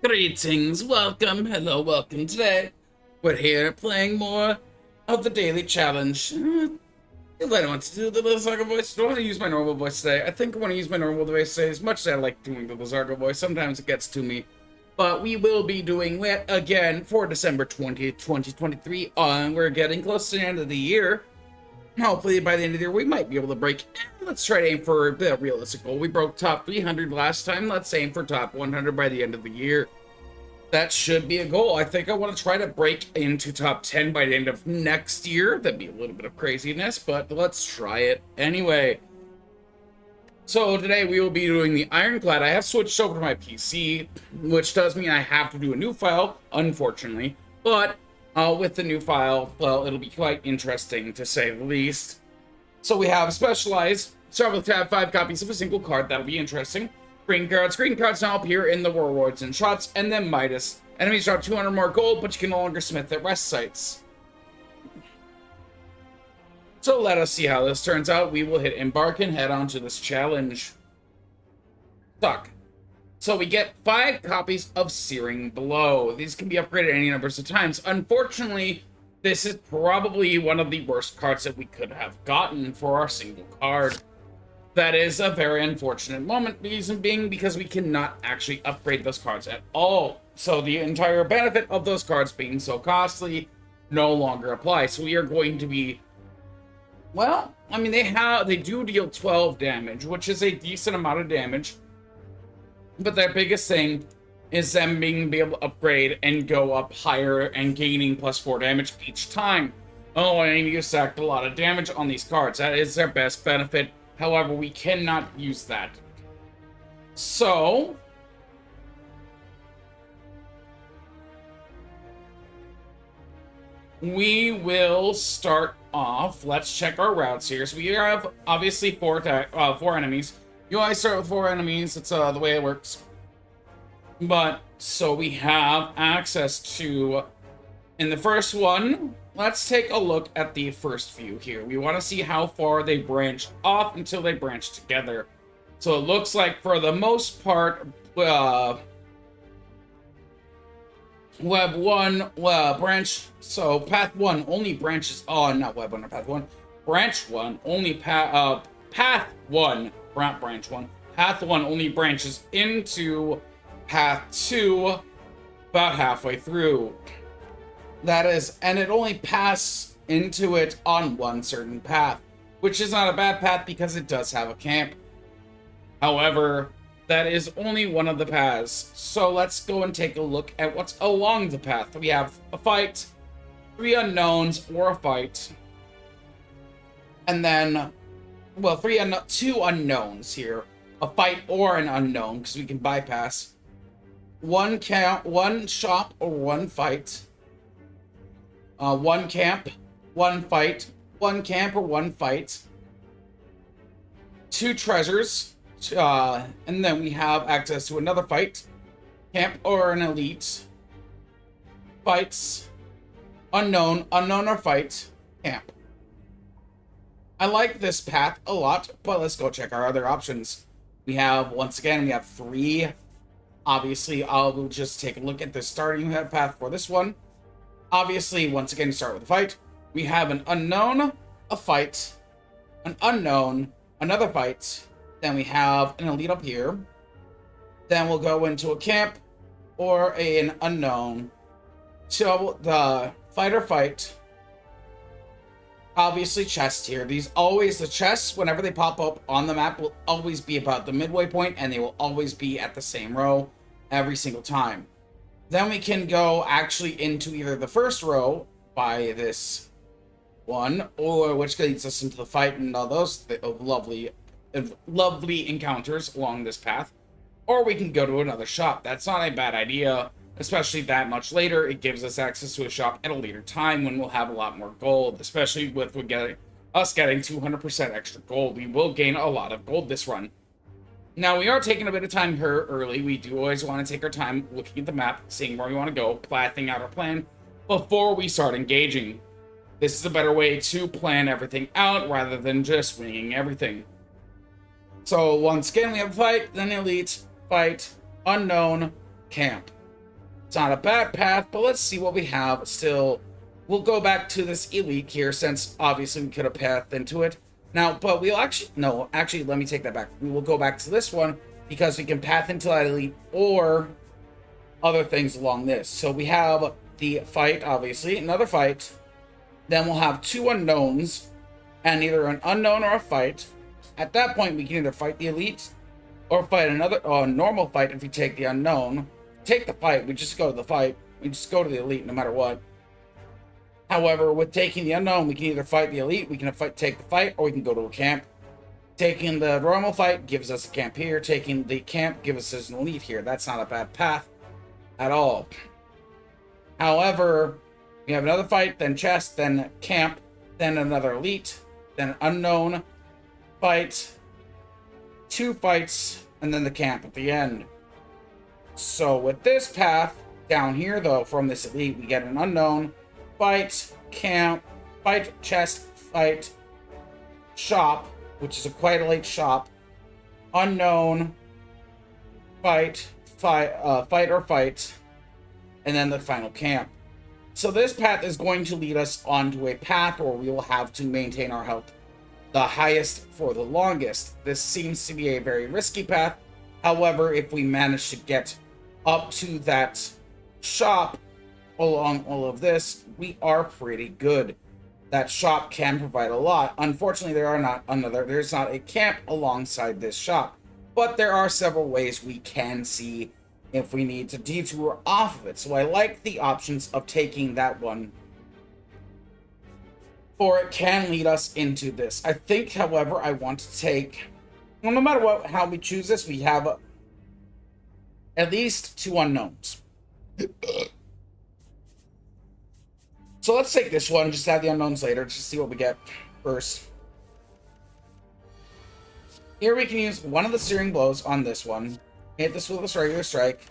Greetings, welcome, hello, welcome. Today, we're here playing more of the daily challenge. I don't want to do the Lizargo voice. I don't want to use my normal voice today. I think I want to use my normal voice today. As much as I like doing the Lizargo voice, sometimes it gets to me. But we will be doing it again for December 20th, 2023. We're getting close to the end of the year. Hopefully, by the end of the year, we might be able to break. Let's try to aim for the realistic goal. We broke top 300 last time. Let's aim for top 100 by the end of the year. That should be a goal. I think I want to try to break into top 10 by the end of next year. That'd be a little bit of craziness, but let's try it anyway. So today we will be doing the Ironclad. I have switched over to my PC, which does mean I have to do a new file, unfortunately. But with the new file, well, it'll be quite interesting to say the least. So we have Specialized. Start with tab 5 copies of a single card. That'll be interesting. Green cards. Green cards now appear in the rewards and shops, and then Midas. Enemies drop 200 more gold, but you can no longer smith at rest sites. So let us see how this turns out. We will hit embark and head on to this challenge. Suck. So we get 5 copies of Searing Blow. These can be upgraded any numbers of times. Unfortunately, this is probably one of the worst cards that we could have gotten for our single card. That is a very unfortunate moment, reason being because we cannot actually upgrade those cards at all. So the entire benefit of those cards being so costly no longer applies. So we are going to be, well, I mean, they do deal 12 damage, which is a decent amount of damage. But their biggest thing is them being able to upgrade and go up higher and gaining +4 damage each time. Oh, and you stacked a lot of damage on these cards. That is their best benefit. However, we cannot use that. So, we will start off. Let's check our routes here. So we have obviously four enemies. You always start with 4 enemies. It's the way it works. But so we have access to, in the first one, let's take a look at the first view here. We want to see how far they branch off until they branch together. So it looks like for the most part, Web 1 branch. So Path 1 only branches on, not Web 1 or Path 1. Branch 1 only Path 1, not Branch 1. Path 1 only branches into Path 2 about halfway through. That is, and it only passes into it on one certain path, which is not a bad path because it does have a camp. However, that is only one of the paths. So let's go and take a look at what's along the path. We have a fight, 3 unknowns, or a fight. And then, well, 2 unknowns here. A fight or an unknown, because we can bypass. 1 camp, 1 shop, or 1 fight. 1 camp, 1 fight, 1 camp or 1 fight, 2 treasures, and then we have access to another fight, camp or an elite, fights, unknown or fight, camp. I like this path a lot, but let's go check our other options. We have, once again, we have 3. Obviously, I'll just take a look at the starting path for this one. Obviously, once again, start with a fight. We have an unknown, a fight, an unknown, another fight. Then we have an elite up here. Then we'll go into a camp or an unknown. So the fight or fight. Obviously, chests here. The chests, whenever they pop up on the map, will always be about the midway point, and they will always be at the same row every single time. Then we can go actually into either the first row by this one, or which leads us into the fight and all those lovely encounters along this path. Or we can go to another shop. That's not a bad idea, especially that much later. It gives us access to a shop at a later time when we'll have a lot more gold, especially with getting 200% extra gold. We will gain a lot of gold this run. Now, we are taking a bit of time here early. We do always want to take our time looking at the map, seeing where we want to go, planning out our plan before we start engaging. This is a better way to plan everything out rather than just winging everything. So once again, we have fight, then elite, fight, unknown, camp. It's not a bad path, but let's see what we have still. We'll go back to this elite here, since obviously we could have pathed into it. Now, but we'll actually, no, actually, let me take that back. We will go back to this one, because we can path into that elite, or other things along this. So we have the fight, obviously, another fight. Then we'll have two unknowns, and either an unknown or a fight. At that point, we can either fight the elite, or fight another, normal fight if we take the unknown. Take the fight, we just go to the fight. We just go to the elite no matter what. However, with taking the unknown, we can either fight the elite, we can take the fight, or we can go to a camp. Taking the normal fight gives us a camp here. Taking the camp gives us an elite here. That's not a bad path at all. However, we have another fight, then chest, then camp, then another elite, then unknown, fight, two fights, and then the camp at the end. So with this path down here, though, from this elite, we get an unknown, fight, camp, fight, chest, fight, shop, which is quite a late shop, unknown, fight, or fight, and then the final camp. So this path is going to lead us onto a path where we will have to maintain our health the highest for the longest. This seems to be a very risky path. However, if we manage to get up to that shop along all of this, we are pretty good. That shop can provide a lot. Unfortunately, there's not a camp alongside this shop, but there are several ways we can see if we need to detour off of it. So I like the options of taking that one, for it can lead us into this. I think, however, I want to take, well, no matter what, how we choose this, we have at least two unknowns. So let's take this one, just add the unknowns later, just see what we get first. Here we can use one of the searing blows on this one. Hit this with a regular strike.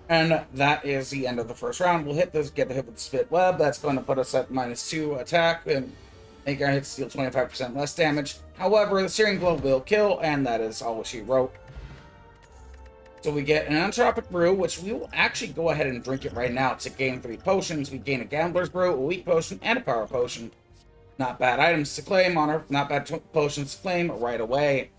And that is the end of the first round. We'll hit this, get the hit with the spit web. That's going to put us at -2 attack and make our hits deal 25% less damage. However, the searing blow will kill, and that is all she wrote. So we get an Entropic Brew, which we will actually go ahead and drink it right now to gain 3 potions. We gain a Gambler's Brew, a Weak Potion, and a Power Potion. Not bad items to claim on our, not bad potions to claim right away.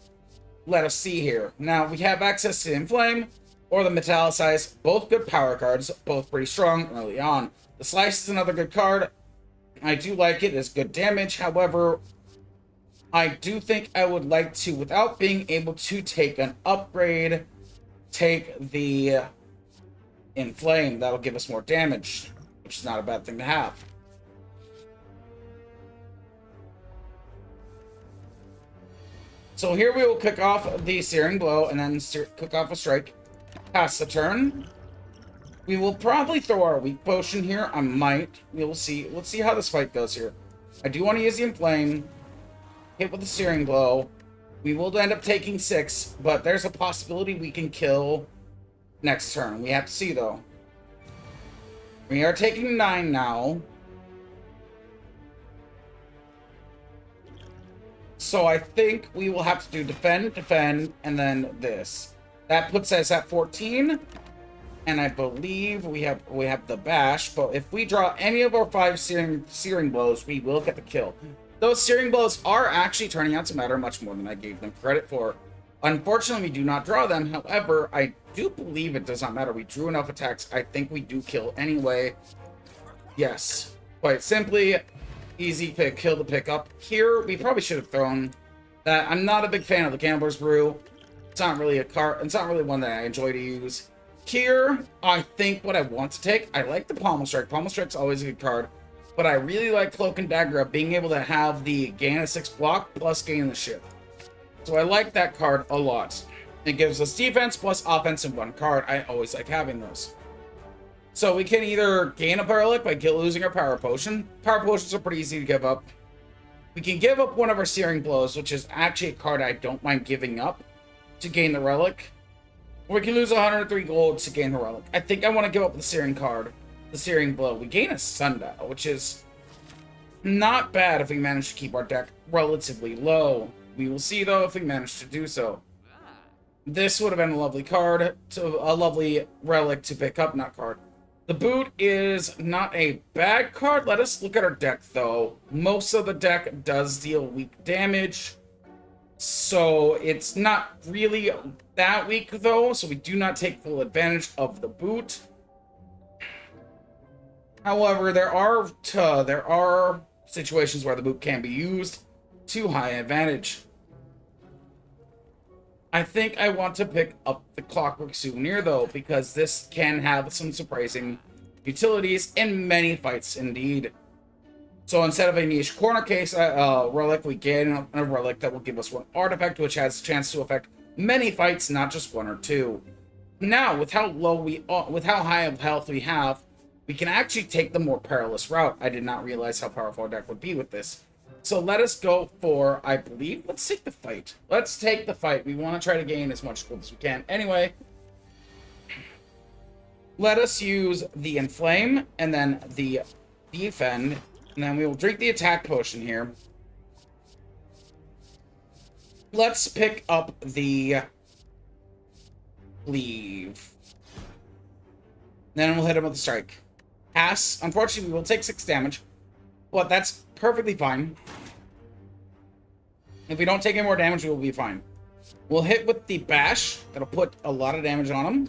Let us see here. Now, we have access to Inflame or the Metallicize, both good power cards, both pretty strong early on. The Slice is another good card. I do like it, it's good damage. However, I do think I would like to, without being able to take an upgrade, take the Inflame. That'll give us more damage, which is not a bad thing to have. So here we will kick off the Searing Blow and then kick off a strike. Pass the turn. We will probably throw our Weak Potion here. I might. We will see. Let's see how this fight goes here. I do want to use the Inflame. Hit with the Searing Blow. We will end up taking 6, but there's a possibility we can kill next turn. We have to see, though. We are taking 9 now. So I think we will have to do defend, and then this. That puts us at 14. And I believe we have the bash, but if we draw any of our 5 searing blows, we will get the kill. Those searing blows are actually turning out to matter much more than I gave them credit for. Unfortunately, we do not draw them. However, I do believe it does not matter. We drew enough attacks. I think we do kill anyway. Yes. Quite simply, easy pick, kill to pick up. Here, we probably should have thrown that. I'm not a big fan of the Gambler's Brew. It's not really a card. It's not really one that I enjoy to use. Here, I think what I want to take, I like the Pommel Strike. Pommel Strike's always a good card. But I really like Cloak and Dagger, being able to have the gain a 6 block plus gain the shift. So I like that card a lot. It gives us defense plus offense in one card. I always like having those. So we can either gain a Relic by losing our Power Potion. Power Potions are pretty easy to give up. We can give up one of our Searing Blows, which is actually a card I don't mind giving up to gain the Relic. Or we can lose 103 gold to gain the Relic. I think I want to give up the Searing card. The Searing Blow. We gain a Sundial, which is not bad if we manage to keep our deck relatively low. We will see, though, if we manage to do so. This would have been a lovely card, a lovely relic to pick up, not card. The boot is not a bad card. Let us look at our deck, though. Most of the deck does deal weak damage. So it's not really that weak, though. So we do not take full advantage of the boot. However, there are situations where the boot can be used to high advantage. I think I want to pick up the Clockwork Souvenir, though, because this can have some surprising utilities in many fights, indeed. So instead of a niche corner case relic, we get a relic that will give us one artifact, which has a chance to affect many fights, not just one or two. Now, with how high of health we have, we can actually take the more perilous route. I did not realize how powerful our deck would be with this. So let us go for, I believe, let's take the fight. Let's take the fight. We want to try to gain as much gold as we can. Anyway, let us use the Inflame and then the Defend. And then we will drink the attack potion here. Let's pick up the Leave. Then we'll hit him with the Strike. Pass. Unfortunately, we will take 6 damage. But that's perfectly fine. If we don't take any more damage, we will be fine. We'll hit with the Bash. That'll put a lot of damage on him.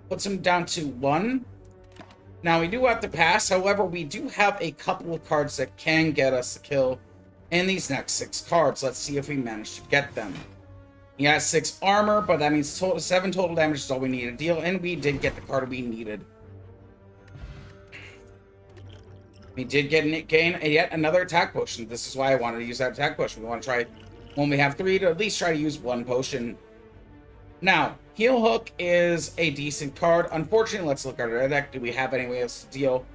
Puts him down to 1. Now, we do have to pass. However, we do have a couple of cards that can get us the kill in these next 6 cards. Let's see if we manage to get them. He has 6 armor, but that means 7 total damage is all we need to deal. And we did get the card we needed. We did gain yet another attack potion. This is why I wanted to use that attack potion. We want to try, when we have 3, to at least try to use 1 potion. Now, Heal Hook is a decent card. Unfortunately, let's look at our deck. Do we have any way else to deal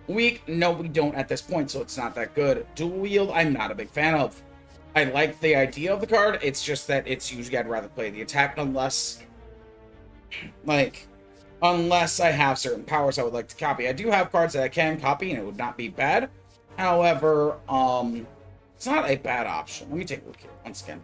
weak? No, we don't at this point, so it's not that good. Dual Wield, I'm not a big fan of. I like the idea of the card. It's just that it's usually I'd rather play the attack unless I have certain powers I would like to copy. I do have cards that I can copy, and it would not be bad. However, it's not a bad option. Let me take a look here once again.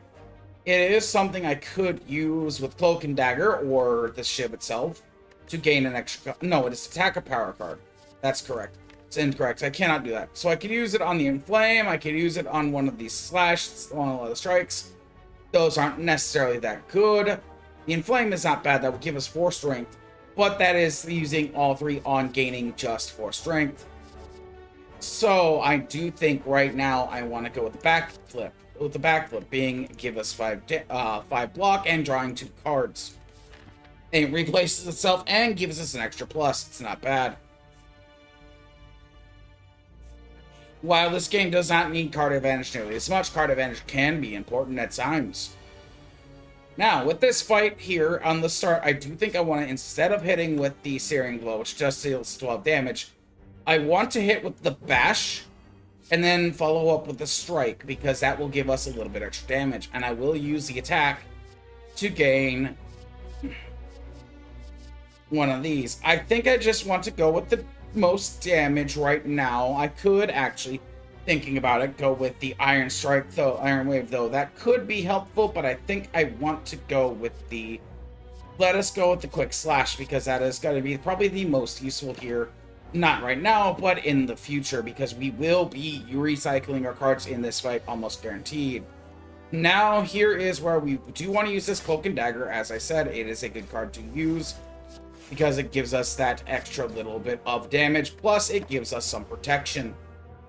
It is something I could use with Cloak and Dagger or the Shiv itself to gain an extra... No, it is attack a power card. That's correct. It's incorrect. I cannot do that. So I could use it on the Inflame. I could use it on one of these Slash, one of the Strikes. Those aren't necessarily that good. The Inflame is not bad. That would give us 4 strength. But that is using all 3 on gaining just 4 strength. So I do think right now I want to go with the backflip. With the backflip being give us 5 block and drawing 2 cards. It replaces itself and gives us an extra plus. It's not bad. While this game does not need card advantage nearly as much, card advantage can be important at times. Now, with this fight here on the start, I do think I want to, instead of hitting with the Searing Blow, which just deals 12 damage, I want to hit with the Bash, and then follow up with the Strike, because that will give us a little bit extra damage. And I will use the attack to gain one of these. I think I just want to go with the most damage right now. I could actually, thinking about it, go with the Iron Strike, though, Iron Wave, though. That could be helpful, but I think I want to go with the... Let us go with the Quick Slash, because that is going to be probably the most useful here. Not right now, but in the future, because we will be recycling our cards in this fight, almost guaranteed. Now, here is where we do want to use this Cloak and Dagger. As I said, it is a good card to use, because it gives us that extra little bit of damage, plus it gives us some protection,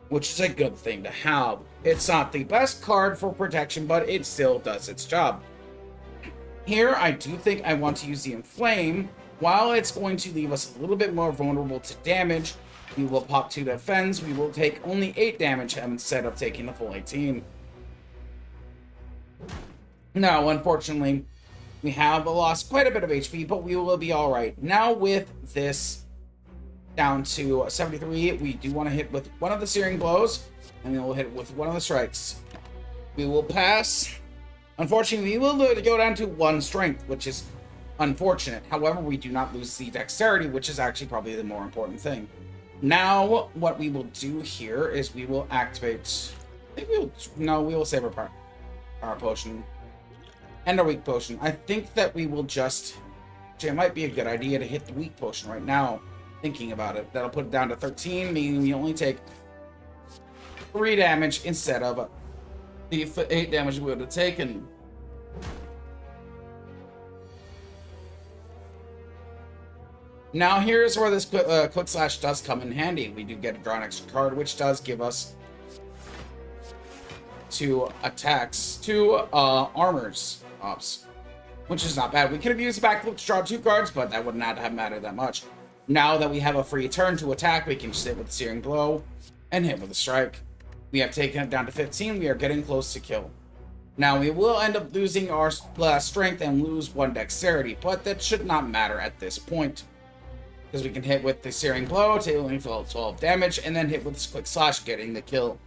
which is a good thing to have. It's not the best card for protection, but it still does its job. Here, I do think I want to use the Inflame. While it's going to leave us a little bit more vulnerable to damage, we will pop 2 defense. We will take only 8 damage instead of taking the full 18. Now, unfortunately, we have lost quite a bit of HP, but we will be alright. Now, with this down to 73, we do want to hit with one of the Searing Blows, and then we'll hit with one of the Strikes. We will pass. Unfortunately, we will go down to 1 strength, which is unfortunate. However, we do not lose the dexterity, which is actually probably the more important thing. Now, what we will do here is we will activate... I think we will save our power potion. And our weak potion. I think that we will just... Actually, it might be a good idea to hit the weak potion right now. thinking about it. That'll put it down to 13, meaning we only take 3 damage instead of the 8 damage we would have taken. Now here's where this quick slash does come in handy. We do get to draw an extra card, which does give us 2 attacks, 2 armors ups, which is not bad. We could have used backflip to draw 2 cards, but that would not have mattered that much. Now that we have a free turn to attack, we can just hit with the Searing Blow and hit with a strike. We have taken it down to 15. We are getting close to kill. Now we will end up losing our strength and lose 1 dexterity, but that should not matter at this point, because we can hit with the Searing Blow, taking 12 damage, and then hit with this quick slash, getting the kill.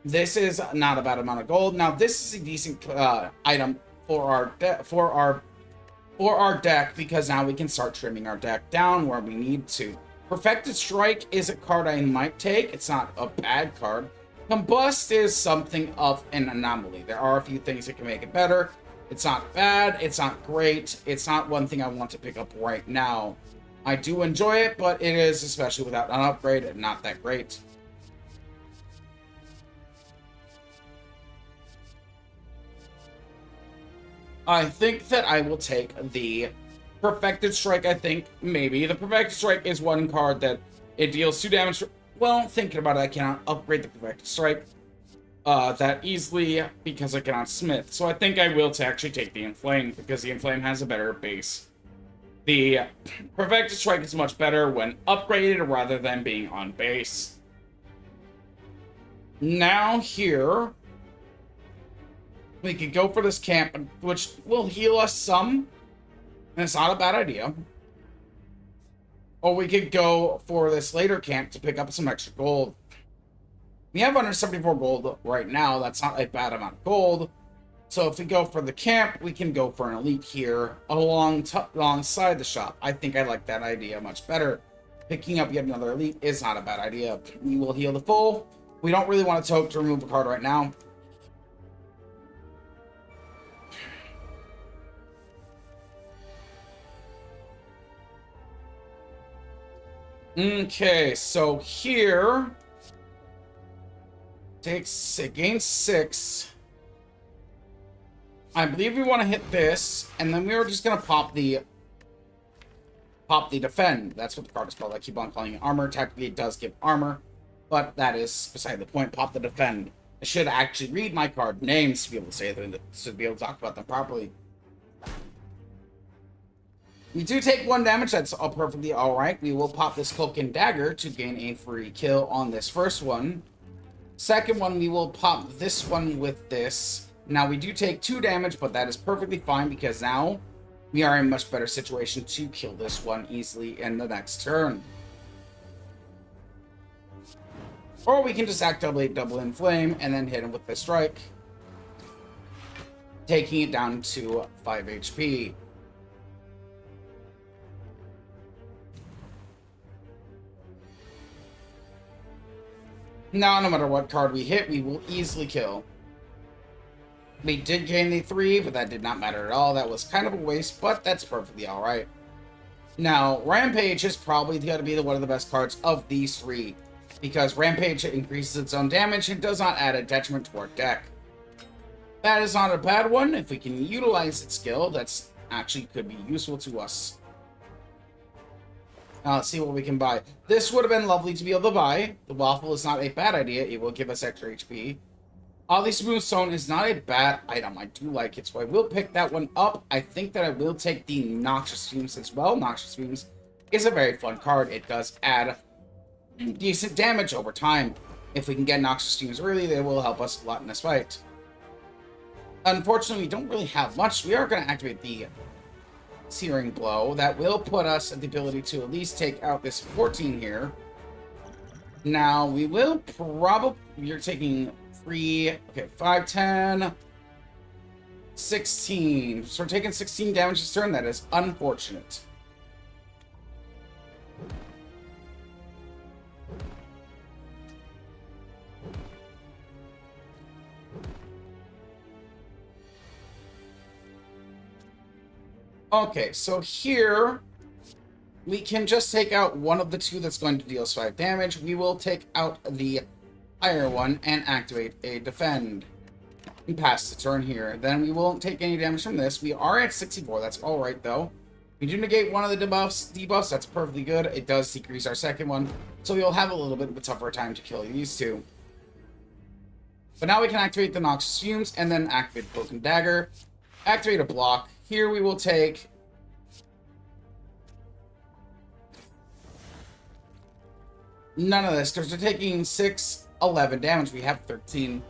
This is not a bad amount of gold. Now this is a decent item for our deck, because now we can start trimming our deck down where we need to. Perfected Strike is a card I might take. It's not a bad card. Combust is something of an anomaly. There are a few things that can make it better. It's not bad, it's not great, it's not one thing I want to pick up right now. I do enjoy it, but it is, especially without an upgrade, not that great. I think that I will take the Perfected Strike. I think maybe the Perfected Strike is one card that it deals 2 damage. Well, thinking about it, I cannot upgrade the Perfected Strike that easily because I cannot smith. So I think I will actually take the Inflame, because the Inflame has a better base. The Perfected Strike is much better when upgraded rather than being on base. Now here, we could go for this camp, which will heal us some, and it's not a bad idea. Or we could go for this later camp to pick up some extra gold. We have 174 gold right now. That's not a bad amount of gold. So if we go for the camp, we can go for an elite here alongside the shop. I think I like that idea much better. Picking up yet another elite is not a bad idea. We will heal the full. We don't really want to toke to remove a card right now. Okay, so here gains 6. I believe we want to hit this, and then we are just gonna pop the defend. That's what the card is called. I keep on calling it armor. Technically, it does give armor, but that is beside the point. Pop the defend. I should actually read my card names to be able to say them, to be able to talk about them properly. We do take 1 damage. That's all perfectly all right. We will pop this Cloak and Dagger to gain a free kill on this first one. Second one, we will pop this one with this. Now, we do take 2 damage, but that is perfectly fine, because now we are in a much better situation to kill this one easily in the next turn. Or we can just activate double Inflame and then hit him with the strike, taking it down to 5 HP. Now, no matter what card we hit, we will easily kill. We did gain the 3, but that did not matter at all. That was kind of a waste, but that's perfectly alright. Now, Rampage is probably going to be one of the best cards of these 3, because Rampage increases its own damage and does not add a detriment to our deck. That is not a bad one. If we can utilize its skill, that's actually could be useful to us. Now, let's see what we can buy. This would have been lovely to be able to buy. The Waffle is not a bad idea. It will give us extra HP. Oddly Smooth Stone is not a bad item. I do like it, so I will pick that one up. I think that I will take the Noxious Fumes as well. Noxious Fumes is a very fun card. It does add decent damage over time. If we can get Noxious Fumes early, they will help us a lot in this fight. Unfortunately, we don't really have much. We are going to activate the Searing Blow. That will put us the ability to at least take out this 14 here. Now, we will probably... You're taking 3... Okay, 5, 10... 16. So we're taking 16 damage this turn. That is unfortunate. Okay, so here we can just take out one of the two that's going to deal us 5 damage. We will take out the higher one and activate a defend. And pass the turn here. Then we won't take any damage from this. We are at 64. That's alright, though. We do negate one of the debuffs. That's perfectly good. It does decrease our second one. So we'll have a little bit of a tougher time to kill these two. But now we can activate the Noxious Fumes and then activate Cloak and Dagger. Activate a block. Here we will take... none of this, because we're taking 6, 11 damage. We have 13.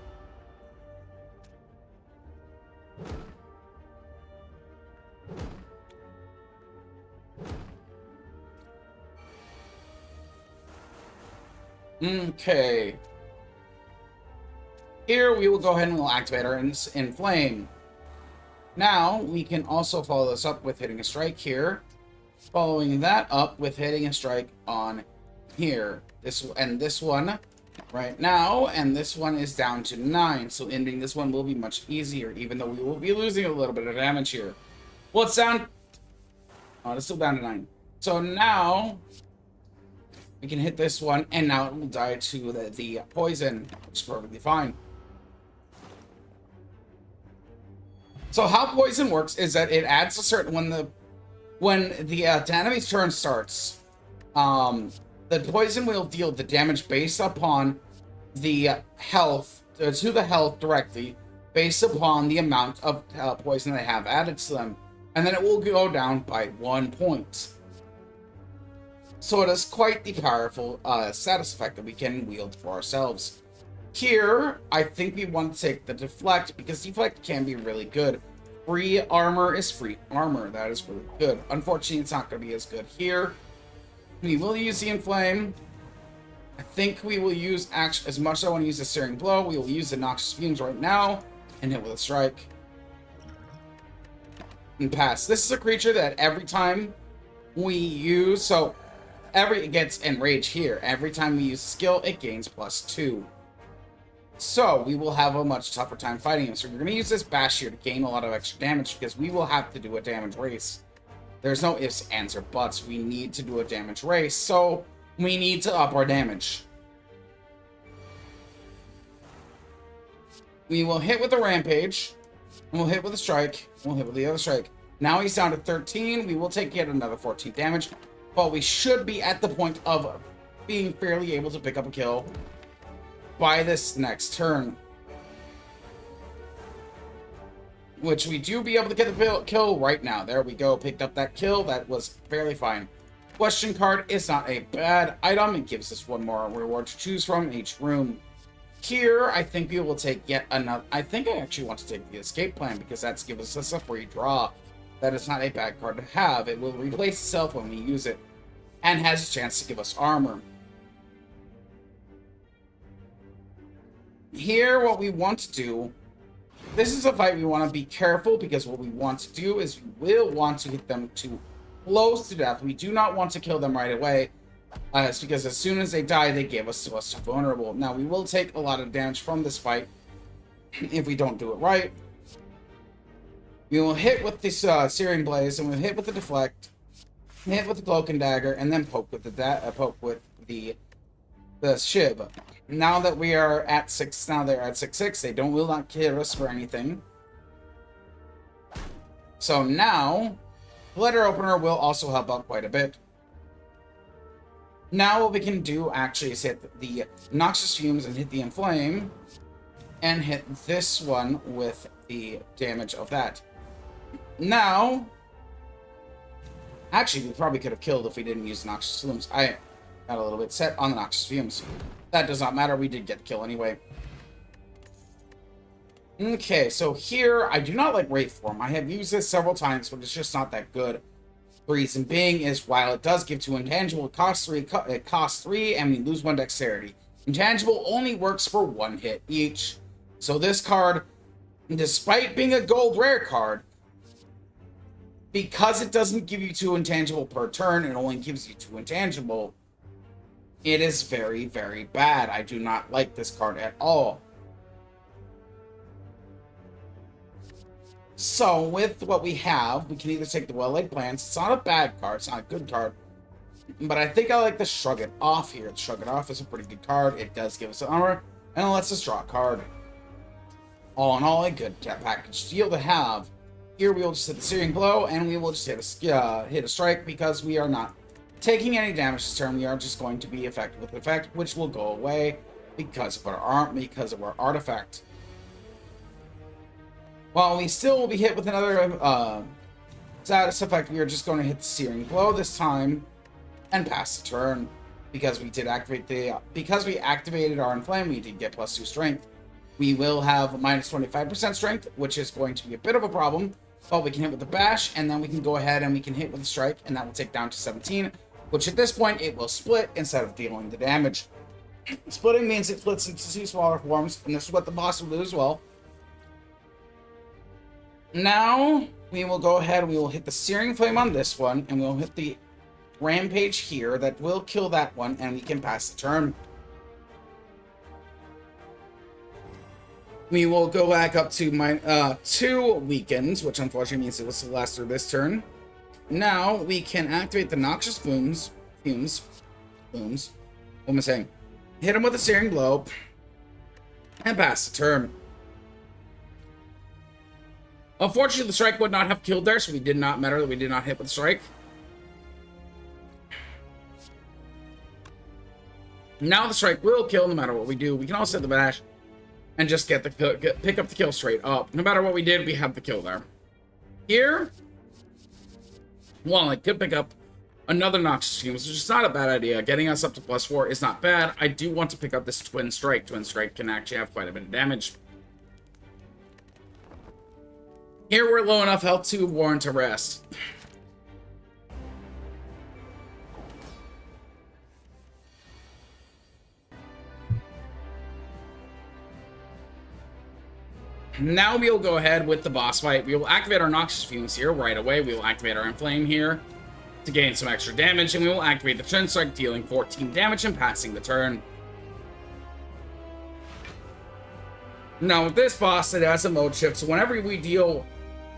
Okay. Here we will go ahead and we'll activate our Inflame. Now we can also follow this up with hitting a strike here. Following that up with hitting a strike on here. This one right now, and this one is down to 9. So ending this one will be much easier, even though we will be losing a little bit of damage here. Well, it's down. Oh, it's still down to 9. So now we can hit this one, and now it will die to the poison, which is perfectly fine. So how poison works is that it adds a certain when the enemy's turn starts, the poison will deal the damage based upon the health to the health directly, based upon the amount of poison they have added to them, and then it will go down by 1 point. So it is quite the powerful status effect that we can wield for ourselves. Here, I think we want to take the Deflect, because Deflect can be really good. Free armor is free armor. That is really good. Unfortunately, it's not going to be as good here. We will use the Inflame. I think we will use, as much as I want to use the Searing Blow, we will use the Noxious Fumes right now and hit with a strike. And pass. This is a creature that every time we use, so it gets Enrage here. Every time we use a skill, it gains +2. So we will have a much tougher time fighting him. So we're going to use this Bash here to gain a lot of extra damage, because we will have to do a damage race. There's no ifs, ands, or buts. We need to do a damage race, so we need to up our damage. We will hit with a Rampage, and we'll hit with a Strike, and we'll hit with the other Strike. Now he's down to 13. We will take yet another 14 damage, but we should be at the point of being fairly able to pick up a kill by this next turn. Which we do be able to get the kill right now. There we go. Picked up that kill. That was fairly fine. Question card is not a bad item. It gives us one more reward to choose from in each room. Here, I think we will take yet another. I think I actually want to take the Escape Plan, because that gives us a free draw. That is not a bad card to have. It will replace itself when we use it, and has a chance to give us armor. Here, what we want to do, this is a fight we want to be careful, because what we want to do is we will want to get them to close to death. We do not want to kill them right away, it's because as soon as they die, they give us to us vulnerable. Now, we will take a lot of damage from this fight if we don't do it right. We will hit with this Searing Blaze, and we'll hit with the Deflect, hit with the Cloak and Dagger, and then poke with the Shiv. Now that we are at 6, now they're at 6/6. They will not hit us for anything. So now, the Letter Opener will also help out quite a bit. Now what we can do actually is hit the Noxious Fumes and hit the Inflame, and hit this one with the damage of that. Now, actually we probably could have killed if we didn't use Noxious Fumes. I got a little bit set on the Noxious Fumes. That does not matter, we did get the kill anyway. Okay, so here, I do not like Wraith Form. I have used this several times, but it's just not that good. The reason being is, while it does give to Intangible, it costs 3, and we lose 1 Dexterity. Intangible only works for 1 hit each. So this card, despite being a gold rare card, because it doesn't give you 2 Intangible per turn, it only gives you 2 Intangible, it is very, very bad. I do not like this card at all. So, with what we have, we can either take the Well-Laid Plans. It's not a bad card. It's not a good card. But I think I like the Shrug It Off here. The Shrug It Off is a pretty good card. It does give us an armor, and it lets us draw a card. All in all, a good package deal to have. Here we will just hit the Searing Blow, and we will just hit a strike because we are not taking any damage this turn. We are just going to be effective with effect, which will go away because of our artifact. While we still will be hit with another status effect, we are just going to hit the Searing Blow this time and pass the turn because we did activate because we activated our Inflame. We did get +2 strength. We will have -25% strength, which is going to be a bit of a problem. But we can hit with the bash, and then we can go ahead and we can hit with the strike, and that will take down to 17, which at this point it will split instead of dealing the damage. Splitting means it splits into 2 smaller forms, and this is what the boss will do as well. Now we will go ahead, we will hit the Searing Flame on this one, and we'll hit the Rampage here that will kill that one, and we can pass the turn. We will go back up to my 2 weakens, which unfortunately means it was the last through this turn. Now we can activate the Noxious Fumes. What am I saying? Hit him with a Searing Blow and pass the turn. Unfortunately, the strike would not have killed there, so we did not matter that we did not hit with the strike. Now the strike will kill no matter what we do. We can also hit the bash and just pick up the kill straight up. No matter what we did, we have the kill there. Here, while I could pick up another Noxious Fumes, which is not a bad idea. Getting us up to +4 is not bad. I do want to pick up this Twin Strike. Twin Strike can actually have quite a bit of damage. Here we're low enough health to warrant a rest. Now we'll go ahead with the boss fight. We will activate our Noxious Fumes here right away. We will activate our Inflame here to gain some extra damage, and we will activate the Twin Strike, dealing 14 damage and passing the turn. Now with this boss, it has a mode shift, so whenever we deal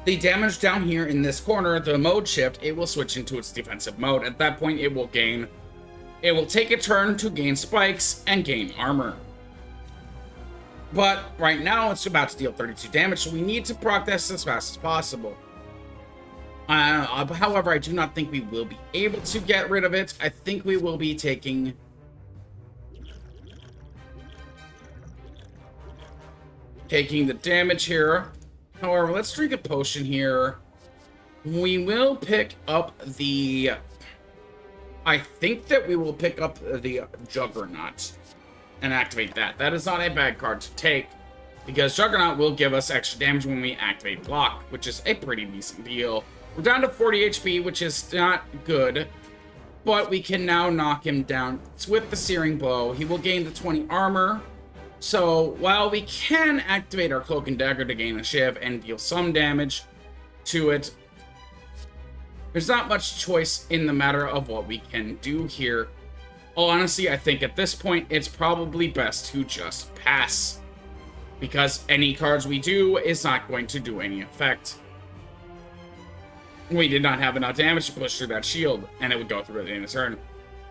the damage down here in this corner, the mode shift, it will switch into its defensive mode. At that point, it will take a turn to gain spikes and gain armor. But right now, it's about to deal 32 damage, so we need to proc this as fast as possible. However, I do not think we will be able to get rid of it. I think we will be taking the damage here. However, let's drink a potion here. We will pick up the... I think that we will pick up the Juggernaut and activate that. That is not a bad card to take, because Juggernaut will give us extra damage when we activate Block, which is a pretty decent deal. We're down to 40 HP, which is not good, but we can now knock him down with the Searing Blow. He will gain the 20 armor, so while we can activate our Cloak and Dagger to gain a Shiv and deal some damage to it, there's not much choice in the matter of what we can do here. Honestly, I think at this point, it's probably best to just pass, because any cards we do is not going to do any effect. We did not have enough damage to push through that shield, and it would go through at the end of the turn.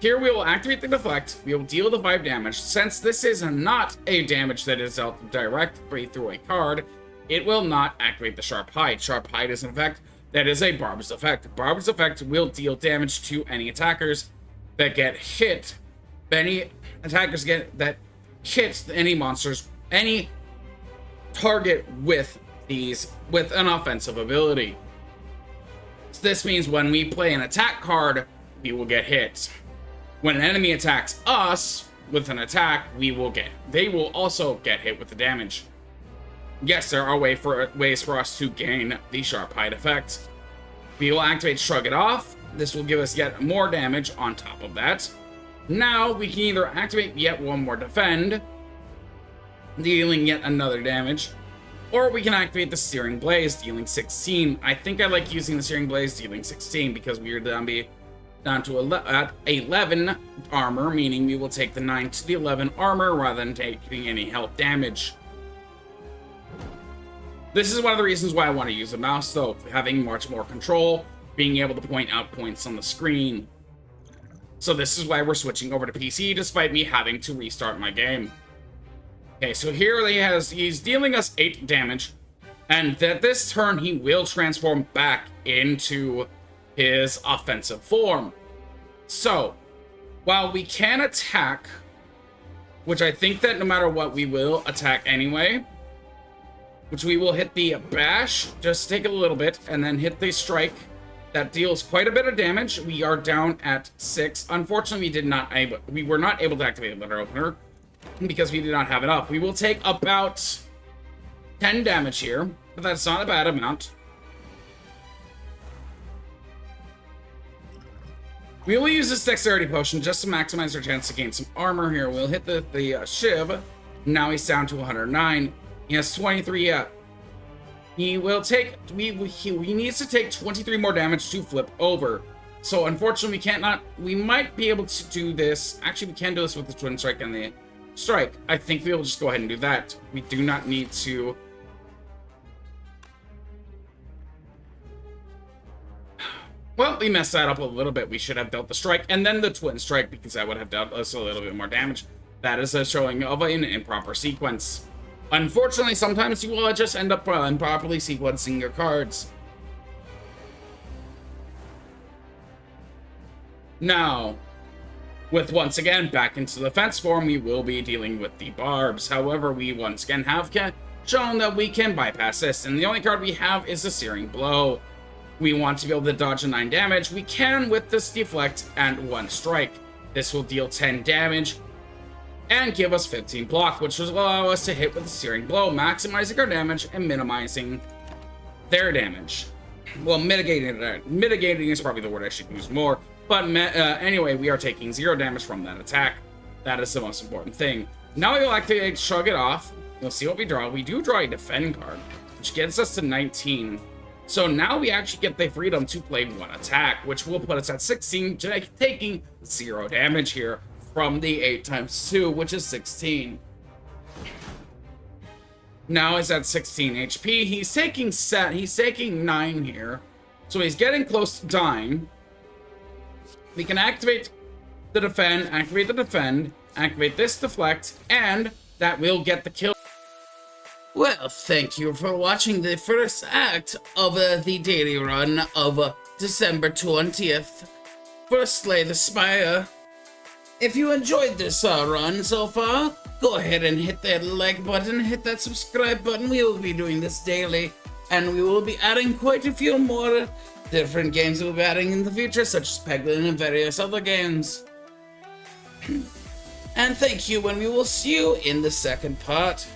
Here we will activate the Deflect. We will deal the 5 damage. Since this is not a damage that is dealt directly through a card, it will not activate the Sharp Hide. Sharp Hide is an effect that is a Barber's Effect. Barber's Effect will deal damage to any attackers that get hit. Any attackers that hit any monsters, any target with an offensive ability. So this means when we play an attack card, we will get hit. When an enemy attacks us with an attack, they will also get hit with the damage. Yes, there are ways for us to gain the Sharp Hide effect. We will activate Shrug It Off. This will give us yet more damage on top of that. Now we can either activate yet one more Defend, dealing yet another damage, or we can activate the Searing Blaze, dealing 16. I think I like using the Searing Blaze, dealing 16, because we are down to 11 armor, meaning we will take the 9 to the 11 armor rather than taking any health damage. This is one of the reasons why I want to use a mouse, though, having much more control, being able to point out points on the screen. So this is why we're switching over to PC, despite me having to restart my game. Okay, so here he's dealing us 8 damage, and that this turn he will transform back into his offensive form. So, while we can attack, which I think that no matter what we will attack anyway, which we will hit the bash, just take it a little bit, and then hit the strike. That deals quite a bit of damage. We are down at 6. Unfortunately, we were not able to activate the letter opener because we did not have enough. We will take about 10 damage here, but that's not a bad amount. We will use this dexterity potion just to maximize our chance to gain some armor here. We'll hit the shiv. Now he's down to 109. He has 23. He will take. He needs to take 23 more damage to flip over. So unfortunately, we might be able to do this. Actually, we can do this with the twin strike and the strike. I think we will just go ahead and do that. We do not need to. Well, we messed that up a little bit. We should have dealt the strike and then the twin strike because that would have dealt us a little bit more damage. That is a showing of an improper sequence. Unfortunately, sometimes you will just end up improperly sequencing your cards. Now, with once again back into the defense form, we will be dealing with the barbs. However, we once again have shown that we can bypass this, and the only card we have is the Searing Blow. We want to be able to dodge a 9 damage. We can with this deflect and 1 strike. This will deal 10 damage and give us 15 block, which will allow us to hit with the Searing Blow, maximizing our damage and minimizing their damage. Well, mitigating it. Mitigating is probably the word I should use more. But anyway, we are taking 0 damage from that attack. That is the most important thing. Now we will activate Shrug It Off. We'll see what we draw. We do draw a Defend card, which gets us to 19. So now we actually get the freedom to play 1 attack, which will put us at 16, taking 0 damage here from the 8 times 2, which is 16. Now he's at 16 HP. He's taking 9 here. So he's getting close to dying. We can activate the defend, activate this deflect, and that will get the kill. Well, thank you for watching the first act of the daily run of December 20th for Slay the Spire. If you enjoyed this run so far, go ahead and hit that like button, hit that subscribe button. We will be doing this daily, and we will be adding quite a few more different games we'll be adding in the future, such as Peglin and various other games. And thank you, and we will see you in the second part.